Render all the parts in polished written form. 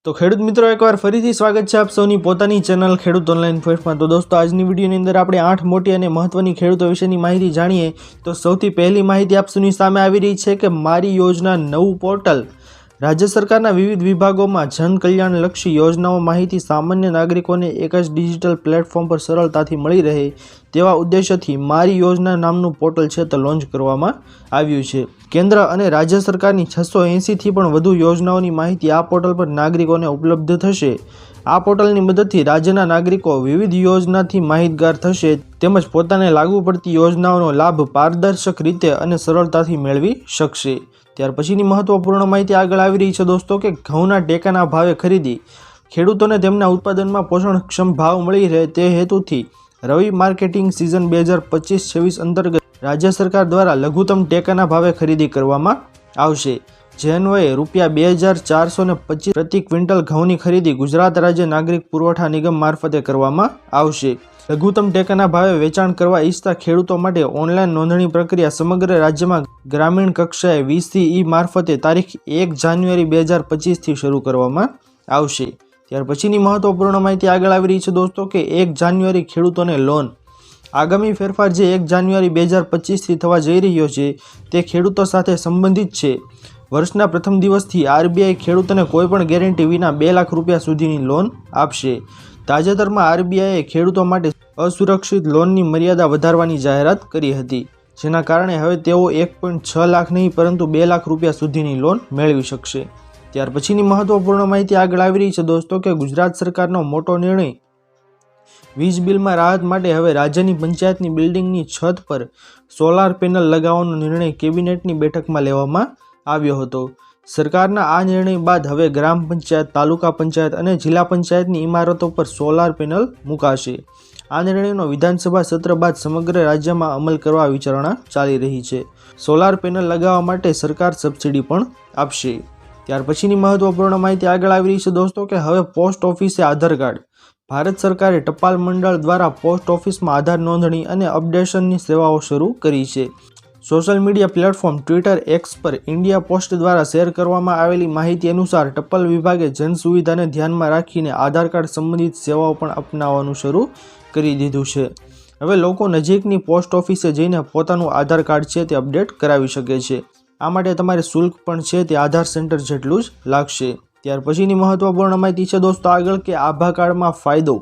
તો ખેડૂત મિત્રો એકવાર ફરીથી સ્વાગત છે આપ સૌની પોતાની ચેનલ ખેડૂત ઓનલાઈન પોઈન્ટમાં। તો દોસ્તો આજની વિડીયોની અંદર આપણે 8 મોટી અને મહત્વની ખેડૂતો વિશેની માહિતી જાણીએ। તો સૌથી પહેલી માહિતી આપ સૌની સામે આવી રહી છે કે મારી યોજના નવું પોર્ટલ રાજ્ય સરકારના વિવિધ વિભાગોમાં જન કલ્યાણલક્ષી યોજનાઓ માહિતી સામાન્ય નાગરિકોને એક જ ડિજિટલ પ્લેટફોર્મ પર સરળતાથી મળી રહે તેવા ઉદ્દેશ્યથી મારી યોજના નામનું પોર્ટલ છે તે લોન્ચ કરવામાં આવ્યું છે। કેન્દ્ર અને રાજ્ય સરકારની 680થી પણ વધુ યોજનાઓની માહિતી આ પોર્ટલ પર નાગરિકોને ઉપલબ્ધ થશે। આ પોર્ટલની મદદથી રાજ્યના નાગરિકો વિવિધ યોજનાથી માહિતગાર થશે તેમજ પોતાને લાગુ પડતી યોજનાઓનો લાભ પારદર્શક રીતે અને સરળતાથી મેળવી શકશે। ત્યાર પછીની મહત્વપૂર્ણ માહિતી આગળ આવી રહી છે દોસ્તો કે ઘઉંના ટેકાના ભાવે ખરીદી। ખેડૂતોને તેમના ઉત્પાદનમાં પોષણક્ષમ ભાવ મળી રહે તે હેતુથી રવિ માર્કેટિંગ સિઝન 2025-26 અંતર્ગત રાજ્ય સરકાર દ્વારા લઘુત્તમ ટેકાના ભાવે ખરીદી કરવામાં આવશે। જે અન્વયે ₹2425 પ્રતિ ક્વિન્ટલ ઘઉંની ખરીદી ગુજરાત રાજ્ય નાગરિક પુરવઠા નિગમ મારફતે કરવામાં આવશે। લઘુત્તમ ટેકાના ભાવે વેચાણ કરવા ઈચ્છતા ખેડૂતો માટે ઓનલાઈન નોંધણી પ્રક્રિયા સમગ્ર રાજ્યમાં ગ્રામીણ કક્ષાએ VCE મારફતે તારીખ 1 જાન્યુઆરી 2025થી શરૂ કરવામાં આવશે। ત્યાર પછીની મહત્વપૂર્ણ માહિતી આગળ આવી રહી છે દોસ્તો કે 1 જાન્યુઆરી ખેડૂતોને લોન। આગામી ફેરફાર જે 1 જાન્યુઆરી 2025થી થવા જઈ રહ્યો છે તે ખેડૂતો સાથે સંબંધિત છે। વર્ષના પ્રથમ દિવસથી RBI ખેડૂતોને કોઈપણ ગેરંટી વિના ₹2 લાખ સુધીની લોન આપશે। તાજેતરમાં RBIએ ખેડૂતો માટે અસુરક્ષિત લોનની મર્યાદા વધારવાની જાહેરાત કરી હતી, જેના કારણે હવે તેઓ 1.6 લાખ નહીં પરંતુ ₹2 લાખ સુધીની લોન મેળવી શકશે। ત્યાર પછીની મહત્વપૂર્ણ માહિતી આગળ આવી રહી છે દોસ્તો કે ગુજરાત સરકારનો મોટો નિર્ણય। વીજ બિલમાં રાહત માટે હવે રાજ્યની પંચાયતની બિલ્ડિંગની છત પર સોલાર પેનલ લગાવવાનો નિર્ણય કેબિનેટની બેઠકમાં લેવામાં આવ્યો હતો। સરકારના આ નિર્ણય બાદ હવે ગ્રામ પંચાયત, તાલુકા પંચાયત અને જિલ્લા પંચાયતની ઇમારતો પર સોલાર પેનલ મુકાશે। આ નિર્ણયનો વિધાનસભા સત્ર બાદ સમગ્ર રાજ્યમાં અમલ કરવા વિચારણા ચાલી રહી છે। સોલાર પેનલ લગાવવા માટે સરકાર સબસિડી પણ આપશે। ત્યાર પછીની મહત્વપૂર્ણ માહિતી આગળ આવી રહી છે દોસ્તો કે હવે પોસ્ટ ઓફિસે આધાર કાર્ડ। ભારત સરકારે ટપાલ મંડળ દ્વારા પોસ્ટ ઓફિસમાં આધાર નોંધણી અને અપડેશનની સેવાઓ શરૂ કરી છે। Social media platform Twitter x પર ઇન્ડિયા પોસ્ટ દ્વારા શેર કરવામાં આવેલી માહિતી અનુસાર ટપાલ વિભાગે જન સુવિધાને ધ્યાનમાં રાખીને આધાર કાર્ડ સંબંધિત સેવાઓ પણ અપનાવવાનું શરૂ કરી દીધું છે। હવે લોકો નજીકની પોસ્ટ ઓફિસે જઈને પોતાનું આધાર કાર્ડ છે તે અપડેટ કરાવી શકે છે। આ માટે તમારે શુલ્ક પણ છે તે આધાર સેન્ટર જેટલું જ લાગશે। ત્યાર પછીની મહત્વપૂર્ણ માહિતી છે દોસ્તો આગળ કે આભા કાર્ડમાં ફાયદો।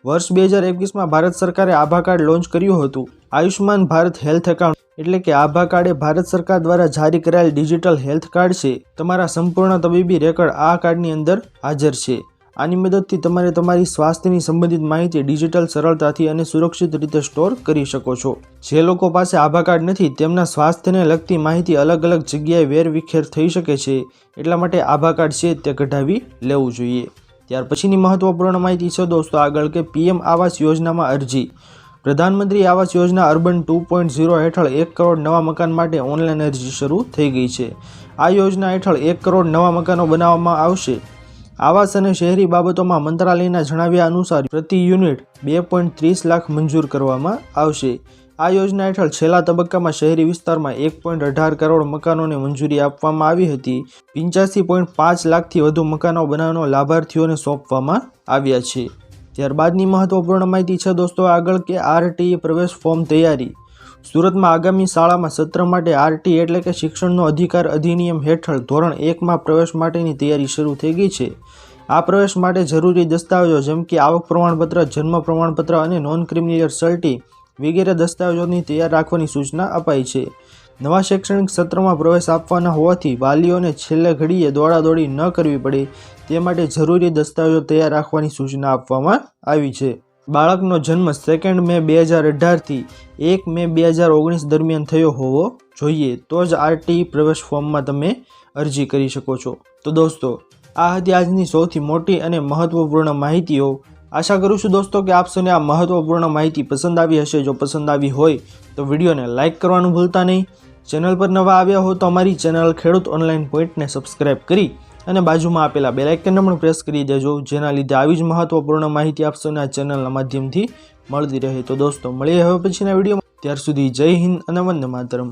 વર્ષ 2021માં ભારત સરકારે આભા કાર્ડ લોન્ચ કર્યું હતું। આયુષ્માન ભારત હેલ્થ એકાઉન્ટ એટલે કે આભા કાર્ડ એ ભારત સરકાર દ્વારા જારી કરાયેલ ડિજિટલ હેલ્થ કાર્ડ છે। તમારા સંપૂર્ણ તબીબી રેકોર્ડ આ કાર્ડની અંદર હાજર છે। આની મદદથી તમારે તમારી સ્વાસ્થ્યની સંબંધિત માહિતી ડિજિટલ સરળતાથી અને સુરક્ષિત રીતે સ્ટોર કરી શકો છો। જે લોકો પાસે આભા કાર્ડ નથી તેમના સ્વાસ્થ્યને લગતી માહિતી અલગ અલગ જગ્યાએ વેરવિખેર થઈ શકે છે, એટલા માટે આભા કાર્ડ છે તે કઢાવી લેવું જોઈએ। ત્યાર પછીની મહત્વપૂર્ણ માહિતી છે દોસ્તો આગળ કે PM આવાસ યોજનામાં અરજી। પ્રધાનમંત્રી આવાસ યોજના અર્બન 2.0 હેઠળ 1 કરોડ નવા મકાન માટે ઓનલાઈન અરજી શરૂ થઈ ગઈ છે। આ યોજના હેઠળ 1 કરોડ નવા મકાનો બનાવવામાં આવશે। આવાસ અને શહેરી બાબતોમાં મંત્રાલયના જણાવ્યા અનુસાર પ્રતિ યુનિટ 2.30 લાખ મંજૂર કરવામાં આવશે। આ યોજના હેઠળ છેલ્લા તબક્કામાં શહેરી વિસ્તારમાં 1.18 કરોડ મકાનોને મંજૂરી આપવામાં આવી હતી। 85.5 લાખથી વધુ મકાનો બનાવવાનો લાભાર્થીઓને સોંપવામાં આવ્યા છે। ત્યારબાદની મહત્વપૂર્ણ માહિતી છે દોસ્તો આગળ કે RTE પ્રવેશ ફોર્મ તૈયારી। સુરતમાં આગામી શાળામાં સત્ર માટે RTE એટલે કે શિક્ષણનો અધિકાર અધિનિયમ હેઠળ ધોરણ 1માં પ્રવેશ માટેની તૈયારી શરૂ થઈ ગઈ છે। આ પ્રવેશ માટે જરૂરી દસ્તાવેજો જેમ કે આવક પ્રમાણપત્ર, જન્મ પ્રમાણપત્ર અને નોન ક્રિમિનલ સર્ટી વગેરે દસ્તાવેજોની તૈયાર રાખવાની સૂચના અપાઈ છે। નવા શૈક્ષણિક સત્રમાં પ્રવેશ આપવાના હોવાથી વાલીઓને છેલ્લે ઘડીએ દોડાદોડી ન કરવી પડે તે માટે જરૂરી દસ્તાવેજો તૈયાર રાખવાની સૂચના આપવામાં આવી છે। બાળકનો જન્મ 2 મે 2018થી 1 મે 2019 દરમિયાન થયો હોવો જોઈએ તો જ RTE પ્રવેશ ફોર્મમાં તમે અરજી કરી શકો છો। તો દોસ્તો આ હતી આજની સૌથી મોટી અને મહત્વપૂર્ણ માહિતીઓ। આશા કરું છું દોસ્તો કે આપ સૌને આ મહત્વપૂર્ણ માહિતી પસંદ આવી હશે। જો પસંદ આવી હોય તો વિડીયોને લાઇક કરવાનું ભૂલતા નહીં। ચેનલ પર નવા આવ્યા હો તો અમારી ચેનલ ખેડૂત ઓનલાઈન પોઈન્ટને સબસ્ક્રાઈબ કરી અને બાજુમાં આપેલા બેલ આઇકનને પણ પ્રેસ કરી દેજો, જેના લીધે આવી જ મહત્વપૂર્ણ માહિતી આપ સૌને આ ચેનલના માધ્યમથી મળતી રહે। તો દોસ્તો મળીએ હવે પછીના વિડીયોમાં, ત્યાર સુધી જય હિન્દ અને વંદે માતરમ।